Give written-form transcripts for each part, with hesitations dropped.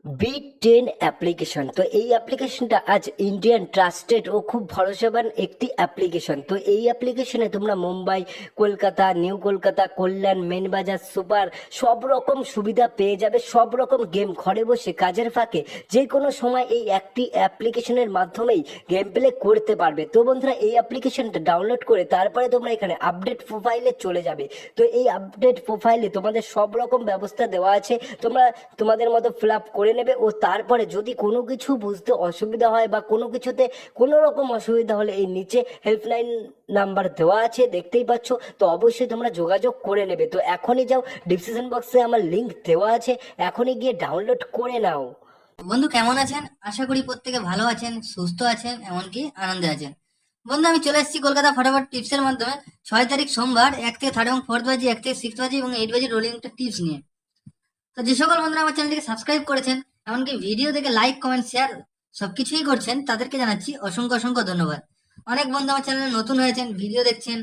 B10 application. তো এই অ্যাপ্লিকেশনটা আজ ইন্ডিয়ান ট্রাস্টেড ও খুব ভরসাবান একটি অ্যাপ্লিকেশন। তো এই অ্যাপ্লিকেশনে তোমরা মুম্বাই, কলকাতা, নিউ কলকাতা, কল্যাণ, মেনবাজার, সুপার সব রকম সুবিধা পেয়ে যাবে। সব রকম গেম ঘরে বসে কাজের ফাঁকে যে কোনো সময় এই একটি অ্যাপ্লিকেশনের মাধ্যমেই গেম প্লে করতে পারবে। তো বন্ধুরা, এই অ্যাপ্লিকেশনটা ডাউনলোড করে তারপরে তোমরা এখানে আপডেট প্রোফাইলে চলে যাবে। তো এই আপডেট প্রোফাইলে তোমাদের সব রকম ব্যবস্থা দেওয়া আছে, তোমরা তোমাদের মতো ফিল আপ করে নেবে। ও তারপরে যদি কোনো কিছু বুঝতে অসুবিধা হয় বা কোনো কিছুতে কোনো রকম অসুবিধা হলে এই নিচে হেল্পলাইন নাম্বার দেওয়া আছে, দেখতেই পাচ্ছ। তো অবশ্যই তোমরা যোগাযোগ করে নেবে। তো এখনই যাও, ডিসক্রিপশন বক্সে আমার লিংক দেওয়া আছে, এখনই গিয়ে ডাউনলোড করে নাও। বন্ধু কেমন আছেন? আশা করি প্রত্যেকে ভালো আছেন, সুস্থ আছেন, এমনকি আনন্দে আছেন। বন্ধু আমি চলে এসেছি কলকাতা ফটাফট টিপসের মাধ্যমে 6 তারিখ সোমবার 1 থেকে 3rd এবং 4th বাজি, 1 থেকে 6th বাজি এবং 8 বাজি রোলিং একটা টিপস নিয়ে। তো যে সকল বন্ধুরা আমার চ্যানেলটিকে সাবস্ক্রাইব করেছেন, এমনকি ভিডিও দেখে লাইক কমেন্ট শেয়ার সবকিছুই করছেন, তাদেরকে জানাচ্ছি অসংখ্য অসংখ্য ধন্যবাদ। অনেক বন্ধু আমার চ্যানেলে নতুন হয়েছেন, ভিডিও দেখছেন,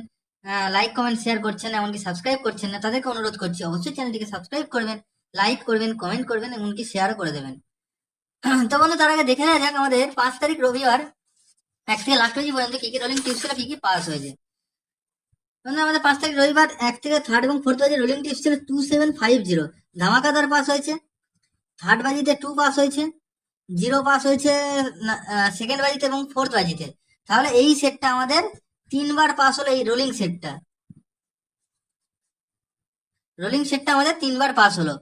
লাইক কমেন্ট শেয়ার করছেন, এমনকি সাবস্ক্রাইব করছেন না, তাদেরকে অনুরোধ করছি অবশ্যই চ্যানেলটিকে সাবস্ক্রাইব করবেন, লাইক করবেন, কমেন্ট করবেন, এমনকি শেয়ারও করে দেবেন। তো বন্ধু তার আগে দেখে নেওয়া যাক আমাদের 5 তারিখ রবিবার 1 থেকে লাস্ট বাজি পর্যন্ত কি কি রোলিং টিপস ছিল, কি কি পাস হয়েছে। বন্ধু আমাদের 5 তারিখ রবিবার 1 থেকে 3rd এবং 4th বাজি রোলিং টিপস ছিল 2750, ধামাকাদার পাস হয়েছে। 3rd বাজিতে 2 পাস হয়েছে, 0 পাস হয়েছে 2nd বাজিতে এবং 4th বাজিতে। তাহলে এই সেটটা আমাদের 3বার পাস হলো। এই রোলিং সেটটা আমাদের 3বার পাস হলো।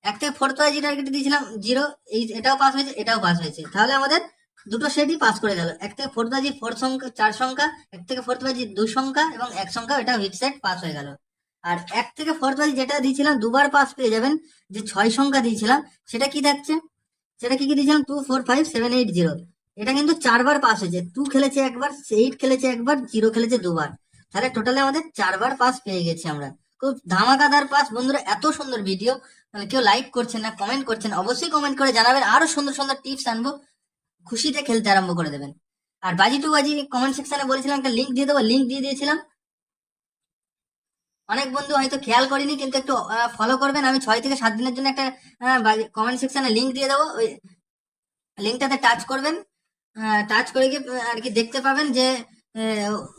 1 থেকে 4th বাজি টার্গেট দিয়েছিলাম 0, এটাও পাস হয়েছে, এটাও পাস হয়েছে। তাহলে আমাদের দুটো সেটই পাস করে গেল। 1 থেকে 4th বাজি 4 সংখ্যা 4 সংখ্যা, 1 থেকে 4th বাজি 2 সংখ্যা এবং 1 সংখ্যা, এটা হিট সেট পাস হয়ে গেল। আর 1 থেকে 4th বাজি যেটা দিয়েছিলাম দুবার পাস পেয়ে যাবেন, যে 6 সংখ্যা দিয়েছিলাম, সেটা কি থাকছে, সেটা কি কি দিয়েছিলাম 245780, এটা কিন্তু 4বার পাস হয়েছে। 2 খেলেছে একবার, 8 খেলেছে একবার, 0 খেলেছে দুবার। তাহলে টোটালে আমাদের 4বার পাস পেয়ে গেছি আমরা। খুব ধামাকাদার পাস বন্ধুরা। এত সুন্দর ভিডিও, মানে কেউ লাইক করছেন না, কমেন্ট করছেন, অবশ্যই কমেন্ট করে জানাবেন, আরো সুন্দর সুন্দর টিপস আনবো, খুশিতে খেলতে আরম্ভ করে দেবেন। আর বাজি টু বাজি কমেন্ট সেকশনে বলেছিলাম একটা লিঙ্ক দিয়ে দেবো, লিঙ্ক দিয়ে দিয়েছিলাম। অনেক বন্ধু হয়তো খেয়াল করিনি, কিন্তু একটু ফলো করবেন। আমি 6 থেকে 7 দিনের জন্য একটা কমেন্ট সেকশনে লিঙ্ক দিয়ে দেবো, ওই লিঙ্কটাতে টাচ করবেন। টাচ করে গিয়ে আর কি দেখতে পাবেন যে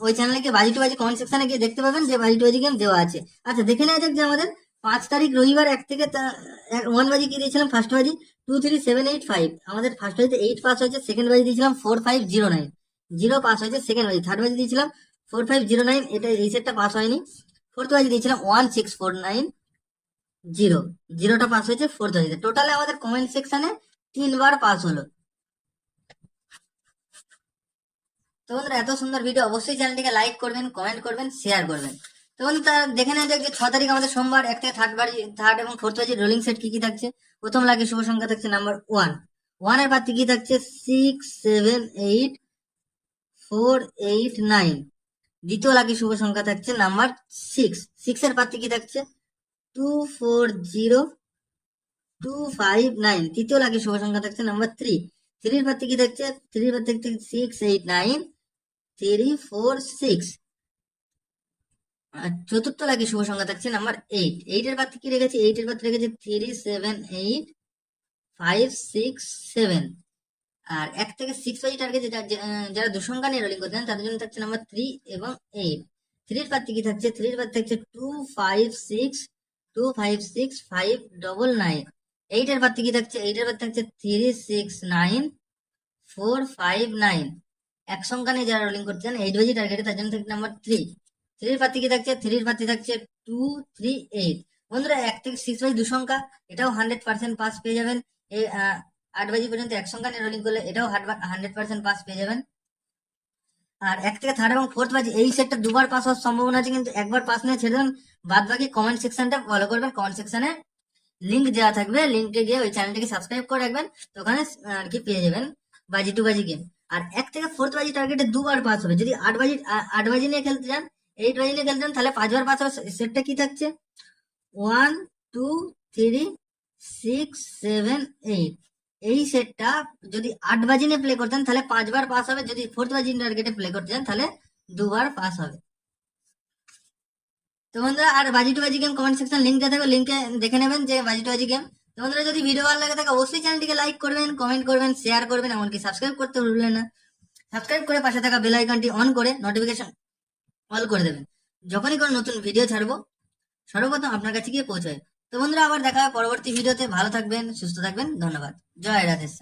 ওই চ্যানেলে গিয়ে বাজি টু বাজি কমেন্ট সেকশনে গিয়ে দেখতে পাবেন যে বাজি টু বাজি গেম দেওয়া আছে। আচ্ছা দেখে নেওয়া যাক যে আমাদের 5 তারিখ রবিবার 1 থেকে 1 বাজি কি দিয়েছিলাম, ফার্স্ট বাজি 23785, আমাদের ফার্স্ট বাজিতে 8 পাস হয়েছে। সেকেন্ড বাজি দিয়েছিলাম 4509, 0 পাস হয়েছে। সেকেন্ড বাজি থার্ড বাজি দিয়েছিলাম 4509, এটা এই সেটটা পাস হয়নি। ফোর্থ বাজি দিয়েছিলাম 1649, 0, 0টা পাস হয়েছে ফোর্থ বাজিতে। টোটালে আমাদের কমেন্ট সেকশনে 3বার পাস হলো। তো বন্ধুরা এত সুন্দর ভিডিও অবশ্যই চ্যানেলটিকে লাইক করবেন, কমেন্ট করবেন, শেয়ার করবেন। তো বন্ধু তার দেখে নেওয়া যাক যে 6 তারিখ আমাদের সোমবার 1 থেকে 3rd এবং 4th বাজি রোলিং সেট কি কি থাকছে। প্রথম লাগে শুভ সংখ্যা থাকছে নাম্বার 1, 1 এর পাত্রে কি থাকছে 678489। দ্বিতীয় লাগে শুভ সংখ্যা থাকছে নাম্বার 6, 6 এর পাত্রে কি থাকছে 240259। তৃতীয় লাগে শুভ সংখ্যা থাকছে নাম্বার 3, 3 এর পাত্রে কি থাকছে 3 এর পাত্রে 689346। আর চতুর্থ লাগে শুভ সংখ্যা থাকছে নাম্বার 8, 8 এর পাত্রে কি রেখেছে 8 এর পাত্রে রেখেছে 378567। আর 1 থেকে 6 বাজি টার্গেট যারা দুসংখ্যা নিয়ে রোলিং করতেন তাদের জন্য থাকছে নাম্বার 3 এবং 8। 3 এর পাত্রে কি থাকছে 3 এর পাত্রে থাকছে 25625659। 8 এর পাত্রে কি থাকছে 8 এর পাত্রে থাকছে 369459। এক সংখ্যা নিয়ে যারা রোলিং করছেন 8 বাজি টার্গেটে তার জন্য থাকছে নাম্বার 3। 3 এর পাত্রে কি থাকছে 3 এর পাত্রে থাকছে 238। বন্ধুরা 1 থেকে 6 বাজি দুসংখ্যা, এটাও 100% পাস পেয়ে যাবেন। এই 8 বাজি পর্যন্ত এক সংখ্যা নিয়ে রোলিং করলে এটাও 100% পাস পেয়ে যাবেন। আর 1 থেকে 3rd এবং 4th বাজি এই সেটটা দুবার পাস হওয়ার সম্ভাবনা আছে, কিন্তু একবার পাস নিয়ে ছেড়ে দেন। বাদ বাকি কমেন্ট সেকশনটা ফলো করবেন, কমেন্ট সেকশনে লিঙ্ক দেওয়া থাকবে, লিঙ্কে গিয়ে ওই চ্যানেলটিকে সাবস্ক্রাইব করে রাখবেন। তো ওখানে আর কি পেয়ে যাবেন বাজি টু বাজি গেম। আর 1 থেকে 4th বাজি টার্গেটে দুবার পাস হবে। যদি 8 বাজি নিয়ে খেলতে চান, 8 বাজি নিয়ে খেলতে চান, তাহলে 5বার পাস হবে। সেটটা কি থাকছে 1 2 3 6 7 8। এই সেটটা যদি 8 বাজি নিয়ে প্লে করতেন তাহলে 5বার পাস হবে। যদি 4th বাজি টার্গেটে প্লে করতে চান তাহলে দুবার পাস হবে। তো বন্ধুরা আর বাজি টু বাজি গেম কমেন্ট সেকশন লিঙ্ক দেওয়া থাকবে, লিঙ্কে দেখে নেবেন যে বাজি টু বাজি গেম তো বন্ধুরা, যদি ভিডিও ভালো লাগে থাকে অবশ্যই চ্যানেলটিকে লাইক করবেন, কমেন্ট করবেন, শেয়ার করবেন, এমনকি সাবস্ক্রাইব করতে ভুলবেন না। সাবস্ক্রাইব করে পাশে থাকা বেল আইকনটি অন করে নোটিফিকেশন অল করে দেবেন। যখনই কোনো নতুন ভিডিও ছাড়বো সর্বপ্রথম আপনার কাছে গিয়ে পৌঁছায়। তো বন্ধুরা, আবার দেখা হবে পরবর্তী ভিডিওতে। ভালো থাকবেন, সুস্থ থাকবেন, ধন্যবাদ। জয় রাধেশ্যাম।